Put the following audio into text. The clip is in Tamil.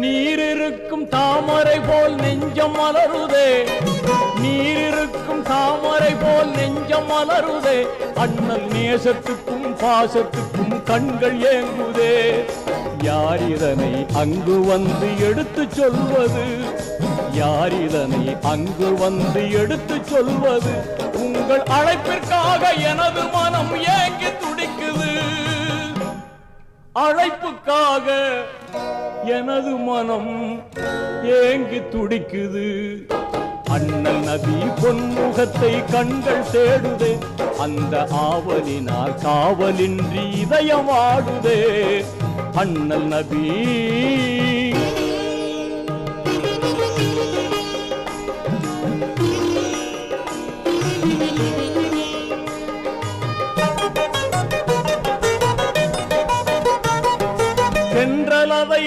நீரிருக்கும் தாமரை போல் நெஞ்சம் மலருதே, நீரிருக்கும் தாமரை போல் நெஞ்சம் மலருதே, அண்ணல் நேசத்துக்கும் பாசத்துக்கும் கண்கள் ஏங்குதே. யார் இதனை அங்கு வந்து எடுத்து சொல்வது, யார் இதனை அங்கு வந்து எடுத்து சொல்வது, உங்கள் அழைப்பிற்காக எனது மனம் ஏங்கி துடிக்குது, அழைப்புக்காக எனது மனம் ஏங்கி துடிக்குது. அண்ணல் நபி பொன்முகத்தை கண்கள் தேடுதே, அந்த ஆவலினால் காவலின்றி இதயம் ஆடுதே. அண்ணல் நபி சென்றலதை